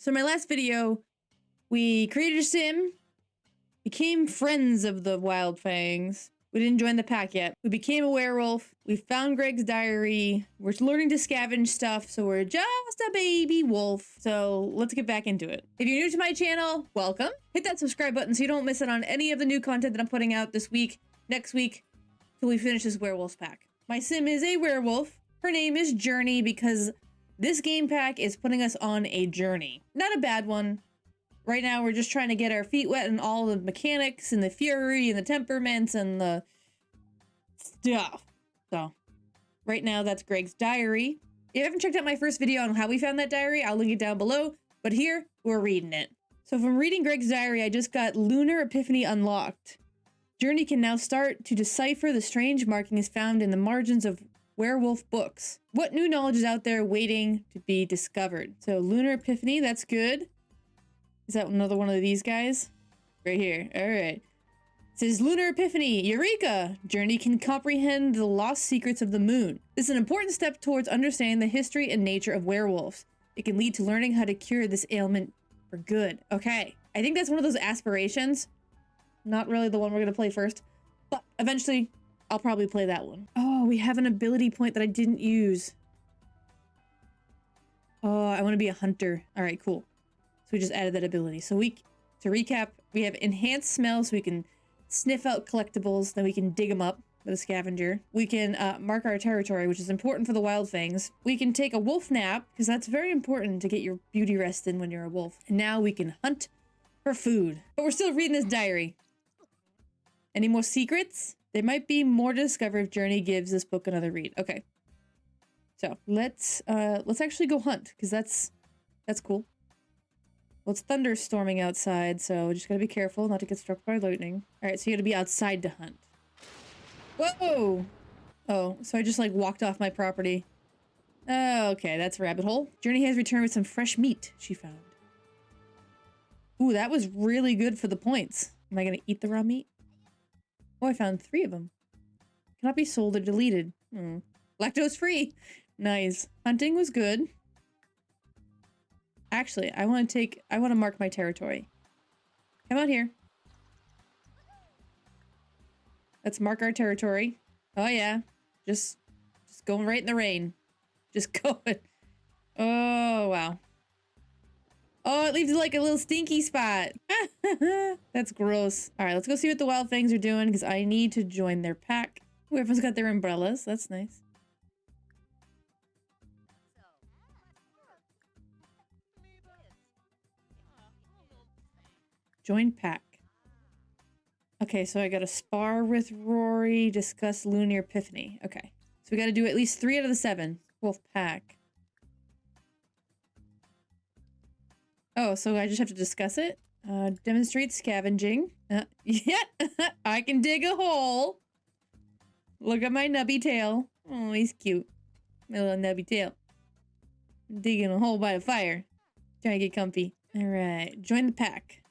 So in my last video, we created a sim, became friends of the Wild Fangs. We didn't join the pack yet. We became a werewolf. We found Greg's diary. We're learning to scavenge stuff, so we're just a baby wolf. So let's get back into it. If you're new to my channel, welcome. Hit that subscribe button so you don't miss out on any of the new content that I'm putting out this week, next week, till we finish this werewolves pack. My sim is a werewolf. Her name is Journey because this game pack is putting us on a journey. Not a bad one. Right now, we're just trying to get our feet wet and all the mechanics and the fury and the temperaments and the stuff. So, right now, that's Greg's diary. If you haven't checked out my first video on how we found that diary, I'll link it down below. But here, we're reading it. So from reading Greg's diary, I just got Lunar Epiphany unlocked. Journey can now start to decipher the strange markings found in the margins of werewolf books. What new knowledge is out there waiting to be discovered? So Lunar Epiphany, that's good. Is that another one of these guys? Right here. All right. It says Lunar Epiphany. Eureka! Journey can comprehend the lost secrets of the moon. This is an important step towards understanding the history and nature of werewolves. It can lead to learning how to cure this ailment for good. Okay. I think that's one of those aspirations. Not really the one we're going to play first, but eventually I'll probably play that one. Oh, we have an ability point that I didn't use. Oh, I want to be a hunter. All right, cool. So we just added that ability. So to recap, we have enhanced smell so we can sniff out collectibles, then we can dig them up with a scavenger. We can mark our territory, which is important for the Wild Fangs. We can take a wolf nap, because that's very important to get your beauty rest in when you're a wolf. And now we can hunt for food. But we're still reading this diary. Any more secrets? There might be more to discover if Journey gives this book another read. Okay. So let's actually go hunt, because that's cool. Well, it's thunderstorming outside, so just gotta be careful not to get struck by lightning. All right, so you gotta be outside to hunt. Whoa! Oh, so I just like walked off my property. Oh, okay, that's a rabbit hole. Journey has returned with some fresh meat she found. Ooh, that was really good for the points. Am I gonna eat the raw meat? Oh, I found 3 of them. Cannot be sold or deleted. Lactose free. Nice. Hunting was good. Actually, I want to mark my territory. Come out here. Let's mark our territory. Oh yeah. Just going right in the rain. Just going. Oh, wow. Oh, it leaves like a little stinky spot. That's gross. All right, let's go see what the Wild Fangs are doing because I need to join their pack. Ooh, everyone's got their umbrellas. That's nice. Join pack. Okay, so I gotta spar with Rory, discuss Lunar Epiphany. Okay, so we gotta do at least 3 out of the 7. Wolf pack. Oh, so I just have to discuss it? Demonstrate scavenging. Yeah, I can dig a hole. Look at my nubby tail. Oh, he's cute. My little nubby tail. Digging a hole by the fire. Trying to get comfy. All right, join the pack.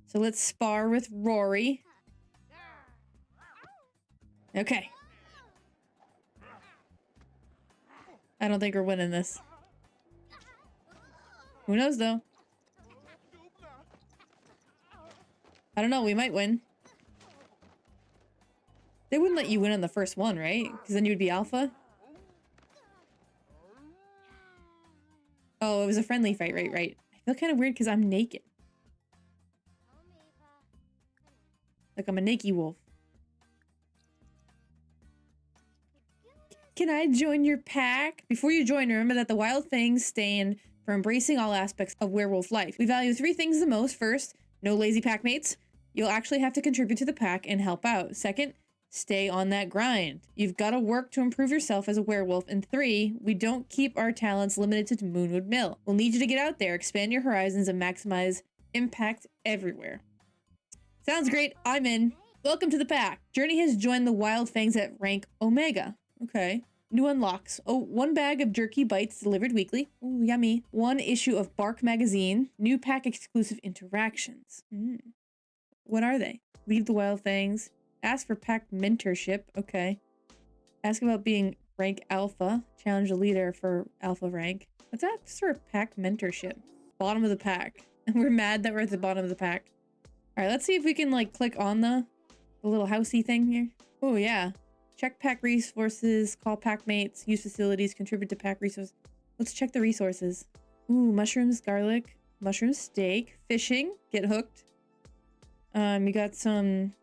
So let's spar with Rory. Okay. I don't think we're winning this. Who knows though? I don't know, we might win. They wouldn't let you win on the first one, right? Because then you would be alpha. Oh, it was a friendly fight, right. I feel kind of weird because I'm naked. Like I'm a naked wolf. Can I join your pack? Before you join, remember that the Wild Fangs stand for embracing all aspects of werewolf life. We value 3 things the most. First, no lazy pack mates. You'll actually have to contribute to the pack and help out. Second, stay on that grind. You've got to work to improve yourself as a werewolf. And 3, we don't keep our talents limited to Moonwood Mill. We'll need you to get out there, expand your horizons, and maximize impact everywhere. Sounds great. I'm in. Welcome to the pack. Journey has joined the Wild Fangs at rank Omega. Okay. New unlocks. Oh, 1 bag of jerky bites delivered weekly. Oh, yummy. 1 issue of Bark magazine. New pack exclusive interactions. What are they? Leave the Wild Fangs. Ask for pack mentorship. Okay. Ask about being rank alpha. Challenge the leader for alpha rank. Let's ask for pack mentorship. Bottom of the pack. And we're mad that we're at the bottom of the pack. All right, let's see if we can like click on the little housey thing here. Oh yeah. Check pack resources, call pack mates, use facilities, contribute to pack resources. Let's check the resources. Ooh, mushrooms, garlic, mushroom steak, fishing, get hooked. You got some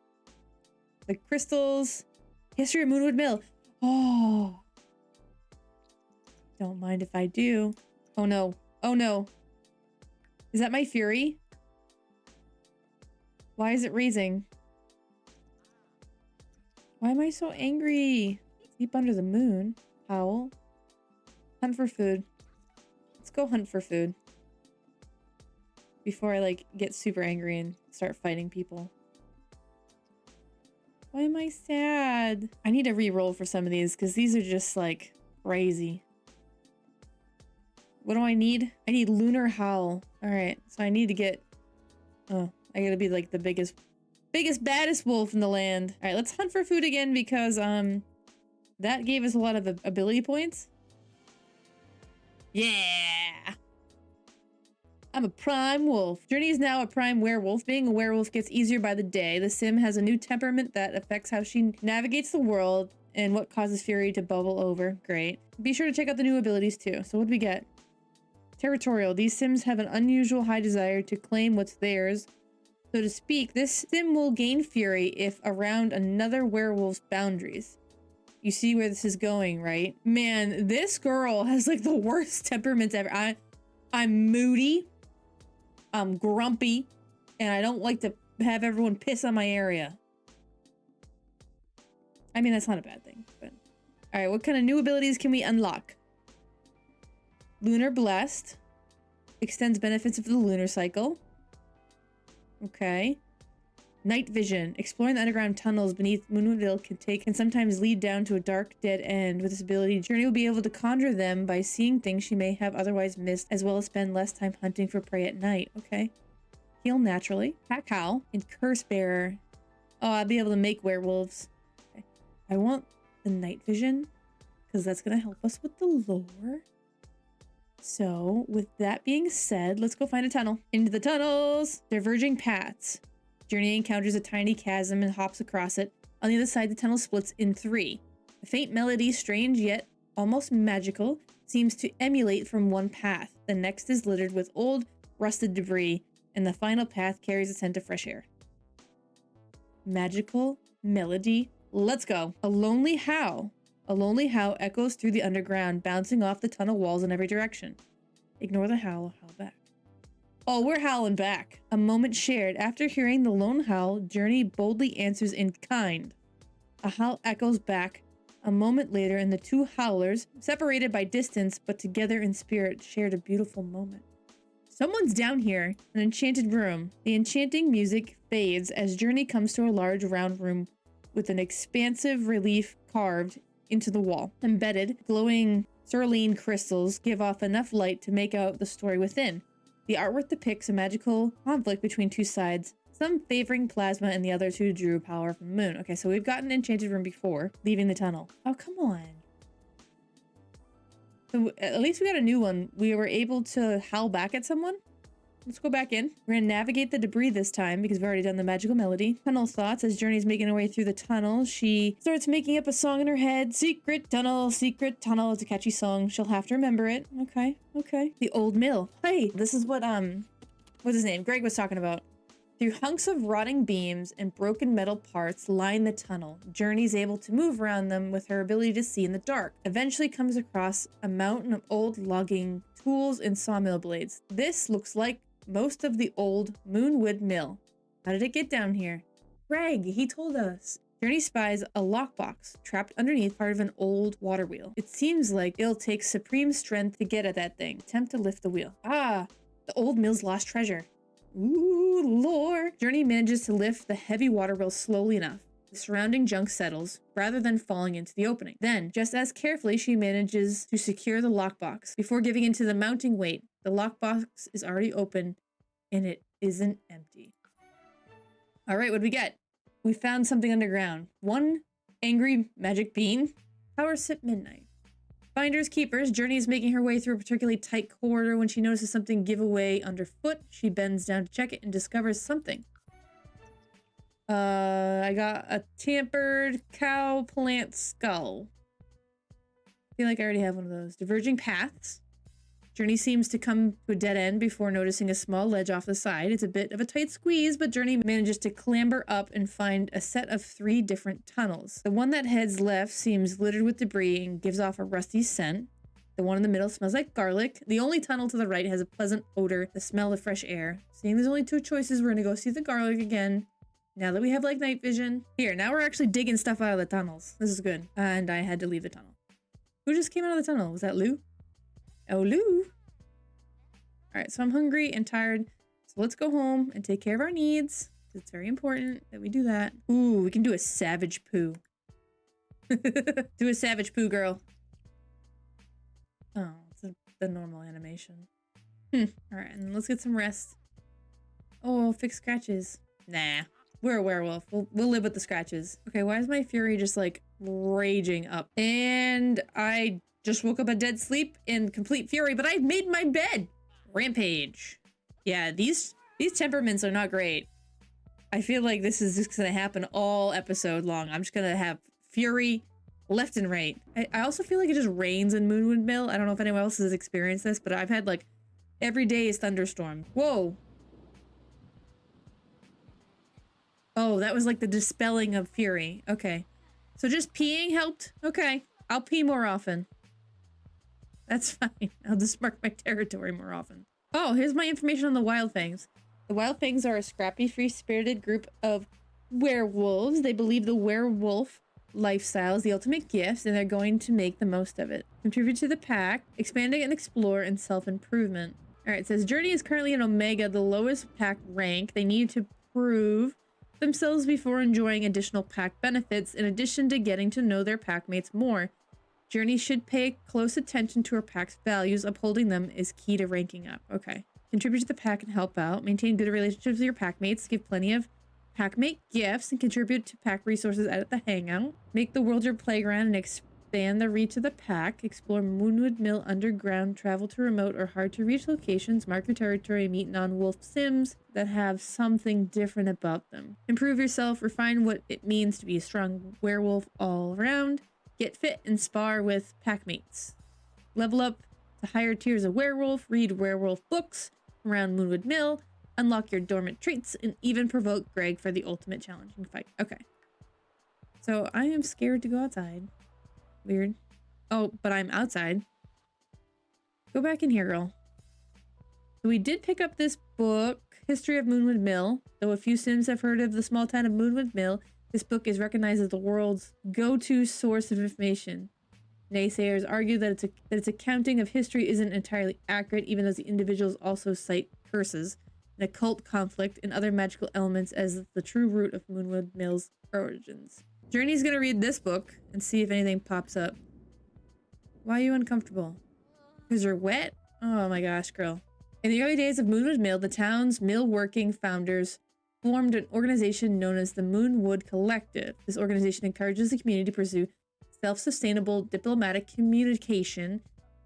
like crystals. History of Moonwood Mill. Oh. Don't mind if I do. Oh no. Oh no. Is that my fury? Why is it raising? Why am I so angry? Sleep under the moon. Howl. Hunt for food. Let's go hunt for food. Before I like get super angry and start fighting people. Why am I sad? I need to re-roll for some of these because these are just like crazy. What do I need? I need Lunar Howl. All right, so I need to get... Oh, I gotta be like the biggest, baddest wolf in the land. All right, let's hunt for food again because that gave us a lot of ability points. Yeah! I'm a prime wolf. Journey is now a prime werewolf. Being a werewolf gets easier by the day. The sim has a new temperament that affects how she navigates the world and what causes fury to bubble over. Great. Be sure to check out the new abilities too. So what do we get? Territorial. These sims have an unusual high desire to claim what's theirs. So to speak, this sim will gain fury if around another werewolf's boundaries. You see where this is going, right? Man, this girl has like the worst temperaments ever. I'm moody. I'm grumpy. And I don't like to have everyone piss on my area. I mean, that's not a bad thing, but... Alright, what kind of new abilities can we unlock? Lunar Blessed. Extends benefits of the lunar cycle. Okay. Night Vision. Exploring the underground tunnels beneath Moonwoodville can sometimes lead down to a dark, dead end. With this ability, Journey will be able to conjure them by seeing things she may have otherwise missed, as well as spend less time hunting for prey at night. Okay. Heal naturally. Pack Howl. And Curse Bearer. Oh, I'll be able to make werewolves. Okay. I want the Night Vision, because that's going to help us with the lore. So, with that being said, let's go find a tunnel. Into the tunnels! Diverging paths. Journey encounters a tiny chasm and hops across it. On the other side, the tunnel splits in three. A faint melody, strange yet almost magical, seems to emulate from one path. The next is littered with old, rusted debris, and the final path carries a scent of fresh air. Magical melody. Let's go. A lonely howl. A lonely howl echoes through the underground, bouncing off the tunnel walls in every direction. Ignore the howl or howl back. Oh, we're howling back. A moment shared. After hearing the lone howl, Journey boldly answers in kind. A howl echoes back. A moment later, and the two howlers, separated by distance but together in spirit, shared a beautiful moment. Someone's down here. An enchanted room. The enchanting music fades as Journey comes to a large round room with an expansive relief carved into the wall. Embedded, glowing cerulean crystals give off enough light to make out the story within. The artwork depicts a magical conflict between two sides, some favoring plasma and the other two drew power from the moon. Okay, so we've got an enchanted room before leaving the tunnel. Oh, come on. So at least we got a new one. We were able to howl back at someone. Let's go back in. We're gonna navigate the debris this time because we've already done the magical melody. Tunnel thoughts. As Journey's making her way through the tunnel, she starts making up a song in her head. Secret tunnel, it's a catchy song. She'll have to remember it. Okay, okay. The old mill. Hey, this is what, what's his name? Greg was talking about. Through hunks of rotting beams and broken metal parts line the tunnel. Journey's able to move around them with her ability to see in the dark. Eventually comes across a mountain of old logging tools and sawmill blades. This looks like most of the old Moonwood Mill. How did it get down here? Greg, he told us. Journey spies a lockbox trapped underneath part of an old water wheel. It seems like it'll take supreme strength to get at that thing. Attempt to lift the wheel. Ah, the old mill's lost treasure. Ooh, lore. Journey manages to lift the heavy water wheel slowly enough. The surrounding junk settles, rather than falling into the opening. Then, just as carefully, she manages to secure the lockbox. Before giving into the mounting weight, the lockbox is already open, and it isn't empty. All right, what do we get? We found something underground. One angry magic bean. Power sip midnight. Finders keepers. Journey is making her way through a particularly tight corridor when she notices something give away underfoot. She bends down to check it and discovers something. I got a tampered cow plant skull. I feel like I already have one of those. Diverging paths. Journey seems to come to a dead end before noticing a small ledge off the side. It's a bit of a tight squeeze, but Journey manages to clamber up and find a set of 3 different tunnels. The one that heads left seems littered with debris and gives off a rusty scent. The one in the middle smells like garlic. The only tunnel to the right has a pleasant odor, the smell of fresh air. Seeing there's only 2 choices, we're gonna go see the garlic again. Now that we have like night vision. Here, now we're actually digging stuff out of the tunnels. This is good. And I had to leave the tunnel. Who just came out of the tunnel? Was that Lou? Oh, Lou. Alright, so I'm hungry and tired. So let's go home and take care of our needs. It's very important that we do that. Ooh, we can do a savage poo. Do a savage poo, girl. Oh, it's the normal animation. Alright, and let's get some rest. Oh, fix scratches. Nah. We're a werewolf. We'll live with the scratches. Okay, why is my fury just like raging up? And I just woke up a dead sleep in complete fury, but I made my bed. Rampage. Yeah, these temperaments are not great. I feel like this is just gonna happen all episode long. I'm just gonna have fury left and right. I also feel like it just rains in Moonwood Mill. I don't know if anyone else has experienced this, but I've had like every day is thunderstorm. Whoa. Oh, that was like the dispelling of fury. Okay. So just peeing helped? Okay. I'll pee more often. That's fine. I'll just mark my territory more often. Oh, here's my information on the Wild Fangs. The Wild Fangs are a scrappy, free-spirited group of werewolves. They believe the werewolf lifestyle is the ultimate gift, and they're going to make the most of it. Contribute to the pack, expanding and explore, and self-improvement. Alright, it says, Journey is currently an Omega, the lowest pack rank. They need to prove themselves before enjoying additional pack benefits, in addition to getting to know their packmates more. Journey should pay close attention to her pack's values. Upholding them is key to ranking up. Okay. Contribute to the pack and help out. Maintain good relationships with your packmates. Give plenty of packmate gifts and contribute to pack resources at the hangout. Make the world your playground and expand the reach of the pack. Explore Moonwood Mill underground. Travel to remote or hard to reach locations. Mark your territory. Meet non-wolf sims that have something different about them. Improve yourself. Refine what it means to be a strong werewolf all around. Get fit and spar with packmates. Level up to higher tiers of werewolf. Read werewolf books around Moonwood Mill. Unlock your dormant traits and even provoke Greg for the ultimate challenging fight. Okay. So I am scared to go outside. Weird. Oh, but I'm outside. Go back in here, girl. So we did pick up this book, History of Moonwood Mill. Though a few sims have heard of the small town of Moonwood Mill, this book is recognized as the world's go-to source of information. Naysayers argue that its accounting of history isn't entirely accurate, even though the individuals also cite curses, an occult conflict, and other magical elements as the true root of Moonwood Mill's origins. Journey's gonna read this book and see if anything pops up. Why are you uncomfortable? Because you're wet? Oh my gosh, girl. In the early days of Moonwood Mill, the town's mill-working founders formed an organization known as the Moonwood Collective. This organization encourages the community to pursue self-sustainable diplomatic communication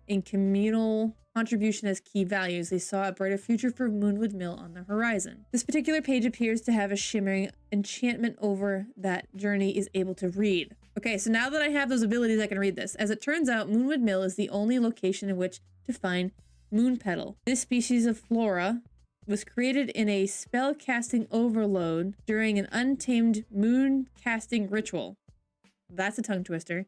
and communal contribution as key values. They saw a brighter future for Moonwood Mill on the horizon. This particular page appears to have a shimmering enchantment over that Journey is able to read. Okay, so now that I have those abilities, I can read this. As it turns out, Moonwood Mill is the only location in which to find moon petal. This species of flora was created in a spell-casting overload during an untamed moon-casting ritual. That's a tongue twister.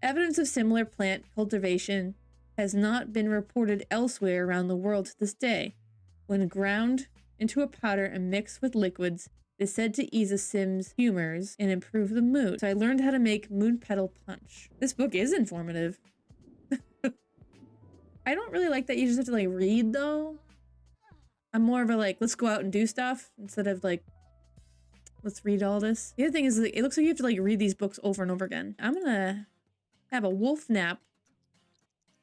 Evidence of similar plant cultivation has not been reported elsewhere around the world to this day. When ground into a powder and mixed with liquids, it is said to ease a sim's humors and improve the mood. So I learned how to make moon petal punch. This book is informative. I don't really like that you just have to like read though. I'm more of a like, let's go out and do stuff instead of like, let's read all this. The other thing is like, it looks like you have to like read these books over and over again. I'm gonna have a wolf nap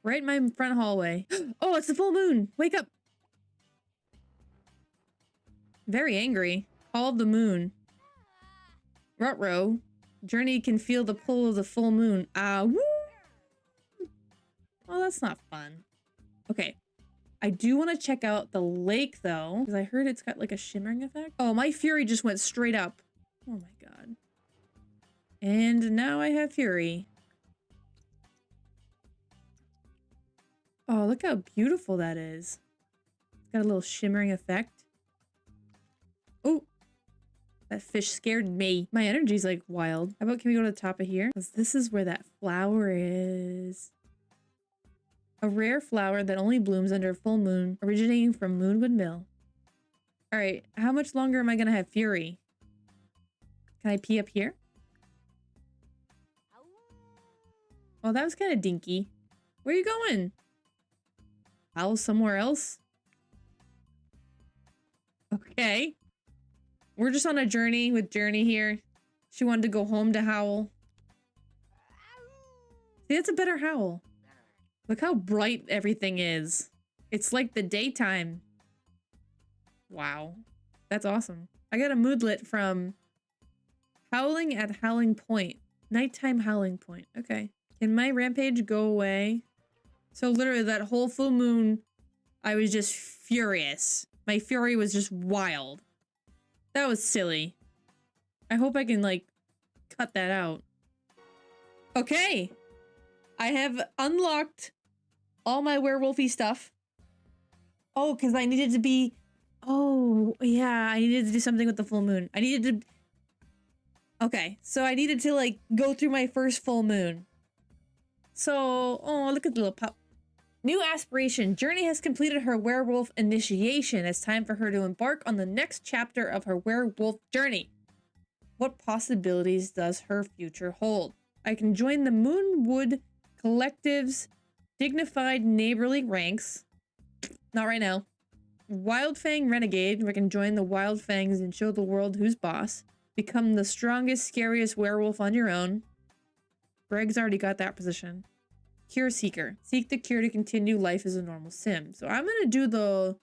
right in my front hallway. Oh, it's the full moon. Wake up. Very angry. Call of the moon. Rutrow. Journey can feel the pull of the full moon. Ah, woo! that's not fun. Okay. I do want to check out the lake, though, because I heard it's got, like, a shimmering effect. Oh, my fury just went straight up. Oh, my God. And now I have fury. Oh, look how beautiful that is. It's got a little shimmering effect. Oh, that fish scared me. My energy's, like, wild. How about, can we go to the top of here? Because this is where that flower is. A rare flower that only blooms under a full moon, originating from Moonwood Mill. Alright, how much longer am I gonna have fury? Can I pee up here? Oh, that was kind of dinky. Where are you going? Howl somewhere else? Okay. We're just on a journey with Journey here. She wanted to go home to howl. See, that's a better howl. Look how bright everything is. It's like the daytime. Wow. That's awesome. I got a moodlet from Howling at Howling Point. Nighttime Howling Point. Okay. Can my rampage go away? So literally that whole full moon, I was just furious. My fury was just wild. That was silly. I hope I can, like, cut that out. Okay. I have unlocked all my werewolfy stuff. Oh, because I needed to be... Oh, yeah. I needed to do something with the full moon. I needed to... Okay. So I needed to, like, go through my first full moon. So... Oh, look at the little pup. New aspiration. Journey has completed her werewolf initiation. It's time for her to embark on the next chapter of her werewolf journey. What possibilities does her future hold? I can join the Moonwood Collective's dignified neighborly ranks. Not right now. Wildfang Renegade. I can join the Wildfangs and show the world who's boss. Become the strongest, scariest werewolf on your own. Greg's already got that position. Cure Seeker. Seek the cure to continue life as a normal sim. So I'm gonna do the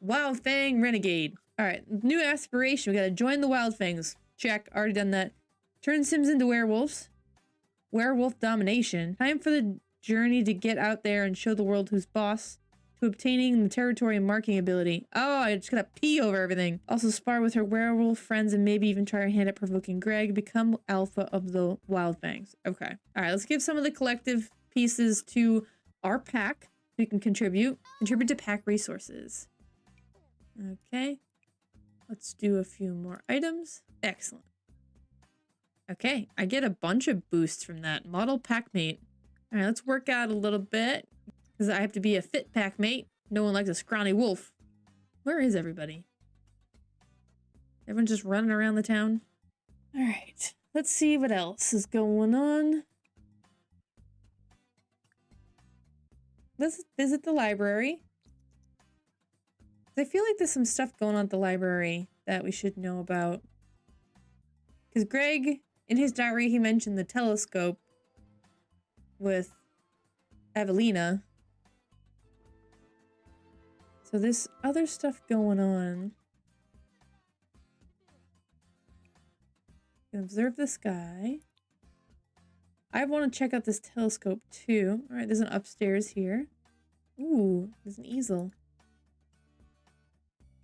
Wildfang Renegade. Alright, new aspiration. We gotta join the Wildfangs. Check. Already done that. Turn sims into werewolves. Werewolf domination. Time for the journey to get out there and show the world who's boss. To obtaining the territory and marking ability. Oh, I just gotta pee over everything. Also spar with her werewolf friends and maybe even try her hand at provoking Greg. Become alpha of the Wildfangs. Okay. Alright, let's give some of the collective pieces to our pack. We can contribute. Contribute to pack resources. Okay. Let's do a few more items. Excellent. Okay, I get a bunch of boosts from that. Model pack mate. Alright, let's work out a little bit. Because I have to be a fit pack mate. No one likes a scrawny wolf. Where is everybody? Everyone's just running around the town? Alright, let's see what else is going on. Let's visit the library. I feel like there's some stuff going on at the library that we should know about. Because Greg, in his diary, he mentioned the telescope with Evelina. So there's other stuff going on. You can observe the sky. I want to check out this telescope too. Alright, there's an upstairs here. Ooh, there's an easel.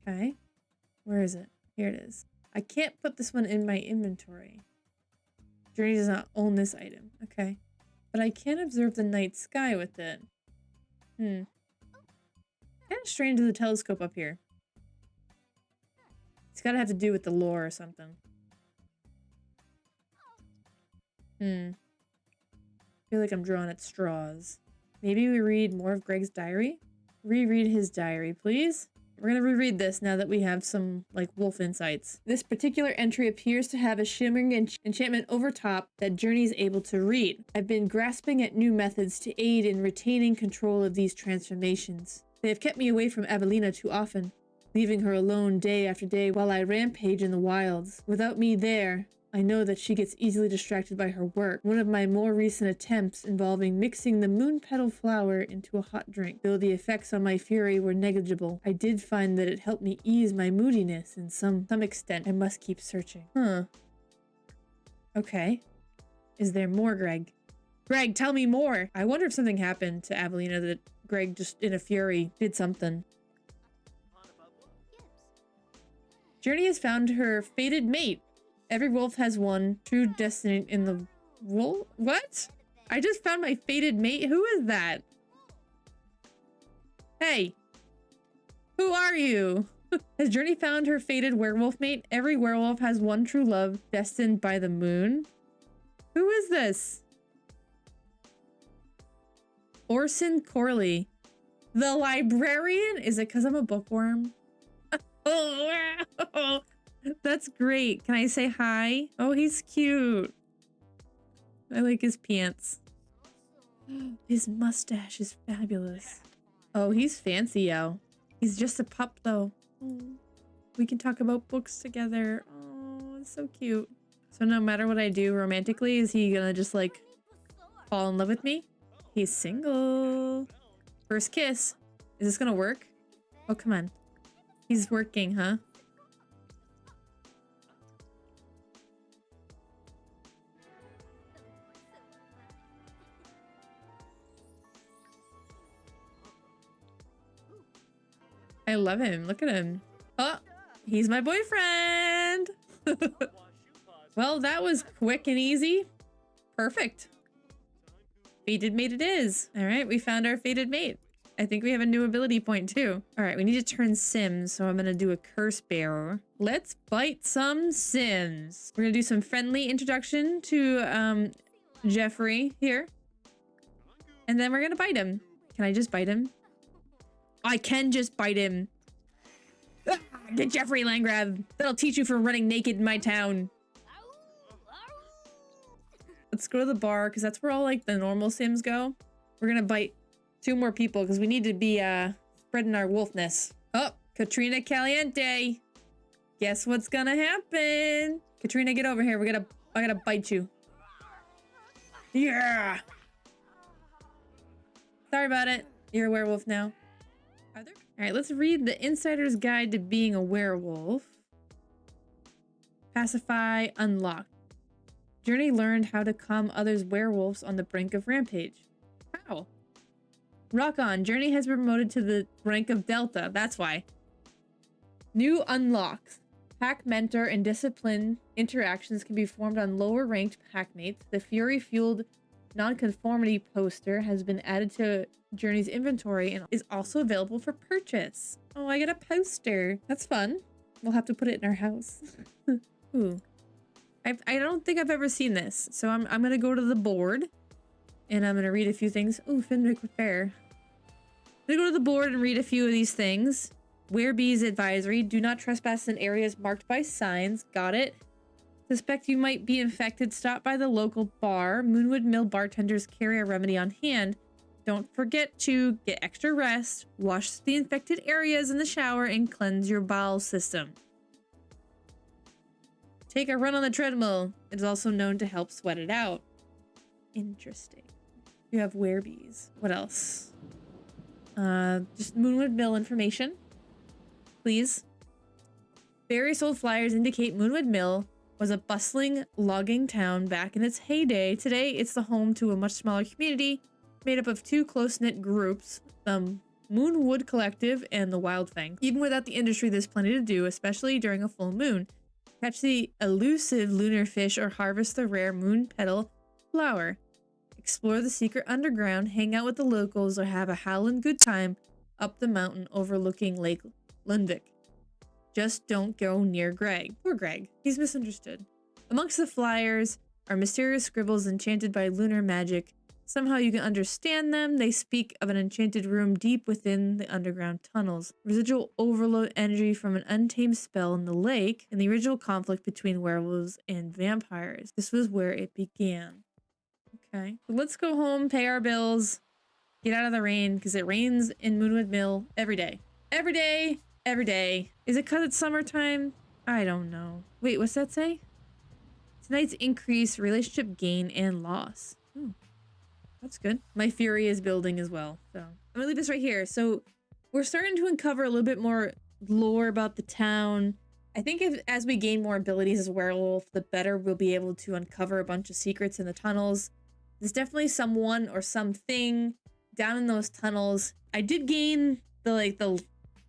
Okay. Where is it? Here it is. I can't put this one in my inventory. Journey does not own this item. Okay. But I can observe the night sky with it. Kind of strange to the telescope up here. It's gotta have to do with the lore or something. I feel like I'm drawing at straws. Maybe we read more of Greg's diary? Reread his diary, please. We're gonna reread this now that we have some, like, wolf insights. This particular entry appears to have a shimmering enchantment over top that Journey is able to read. I've been grasping at new methods to aid in retaining control of these transformations. They have kept me away from Evelina too often, leaving her alone day after day while I rampage in the wilds. Without me there, I know that she gets easily distracted by her work. One of my more recent attempts involving mixing the moon petal flower into a hot drink. Though the effects on my fury were negligible, I did find that it helped me ease my moodiness in some extent. I must keep searching. Okay. Is there more, Greg? Greg, tell me more. I wonder if something happened to Avelina that Greg just in a fury did something. Journey has found her fated mate. Every wolf has one true destiny in the wolf. What? I just found my fated mate. Who is that? Hey, who are you? Has Journey found her fated werewolf mate? Every werewolf has one true love destined by the moon. Who is this? Orson Corley. The librarian? Is it because I'm a bookworm? Oh, that's great. Can I say hi? Oh, he's cute. I like his pants. His mustache is fabulous. Oh, he's fancy, yo. He's just a pup, though. Oh, we can talk about books together. Oh, it's so cute. So no matter what I do romantically, is he gonna just like fall in love with me? He's single. First kiss. Is this gonna work? Oh, come on. He's working, huh? I love him. Look at him. Oh, he's my boyfriend. Well, that was quick and easy. Perfect. Fated mate it is. All right, we found our fated mate. I think we have a new ability point too. All right, we need to turn Sims, so I'm gonna do a curse bearer. Let's bite some Sims. We're gonna do some friendly introduction to Jeffrey here. And then we're gonna bite him. Can I just bite him? I can just bite him. Ah, get Jeffrey Landgrab. That'll teach you from running naked in my town. Let's go to the bar because that's where all like the normal Sims go. We're gonna bite 2 more people because we need to be spreading our wolfness. Oh, Katrina Caliente. Guess what's gonna happen? Katrina, get over here. I gotta bite you. Yeah. Sorry about it. You're a werewolf now. All right, let's read the Insider's Guide to Being a Werewolf. Pacify unlocked. Journey learned how to calm others' werewolves on the brink of rampage. How? Rock on. Journey has been promoted to the rank of Delta. That's why. New unlocks. Pack mentor and discipline interactions can be formed on lower ranked packmates. The fury-fueled nonconformity poster has been added to Journey's inventory and is also available for purchase. Oh, I get a poster. That's fun. We'll have to put it in our house. Ooh. I don't think I've ever seen this. So I'm gonna go to the board and I'm gonna read a few things. Ooh, Fenwick Fair. I'm gonna go to the board and read a few of these things. Werebees advisory. Do not trespass in areas marked by signs. Got it. Suspect you might be infected. Stop by the local bar. Moonwood Mill bartenders carry a remedy on hand. Don't forget to get extra rest, wash the infected areas in the shower, and cleanse your bowel system. Take a run on the treadmill. It is also known to help sweat it out. Interesting. You have werebees. What else? Just Moonwood Mill information. Please. Various old flyers indicate Moonwood Mill was a bustling logging town back in its heyday. Today, it's the home to a much smaller community made up of 2 close-knit groups, the Moonwood Collective and the Wildfang. Even without the industry, there's plenty to do, especially during a full moon. Catch the elusive lunar fish or harvest the rare moon petal flower. Explore the secret underground, hang out with the locals, or have a howlin' good time up the mountain overlooking Lake Lundvik. Just don't go near Greg. Poor Greg. He's misunderstood. Amongst the flyers are mysterious scribbles enchanted by lunar magic. Somehow you can understand them. They speak of an enchanted room deep within the underground tunnels. Residual overload energy from an untamed spell in the lake and the original conflict between werewolves and vampires. This was where it began. Okay. So let's go home, pay our bills, get out of the rain, because it rains in Moonwood Mill every day. Every day. Every day. Is it because it's summertime? I don't know. Wait, what's that say? Tonight's increase, relationship gain, and loss. Ooh. That's good. My fury is building as well. So I'm gonna leave this right here. So we're starting to uncover a little bit more lore about the town. I think as we gain more abilities as a werewolf, the better we'll be able to uncover a bunch of secrets in the tunnels. There's definitely someone or something down in those tunnels. I did gain the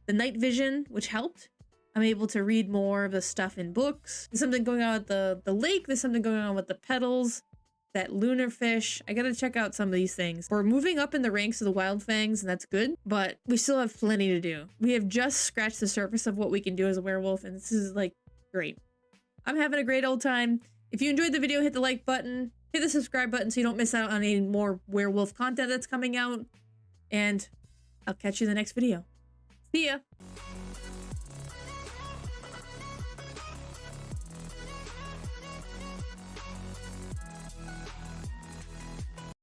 night vision, which helped. I'm able to read more of the stuff in books. There's something going on with the lake. There's something going on with the petals. That lunar fish. I gotta check out some of these things. We're moving up in the ranks of the wild fangs, and that's good, but we still have plenty to do. We have just scratched the surface of what we can do as a werewolf, and this is like great. I'm having a great old time. If you enjoyed the video, hit the like button, hit the subscribe button so you don't miss out on any more werewolf content that's coming out, and I'll catch you in the next video. See ya!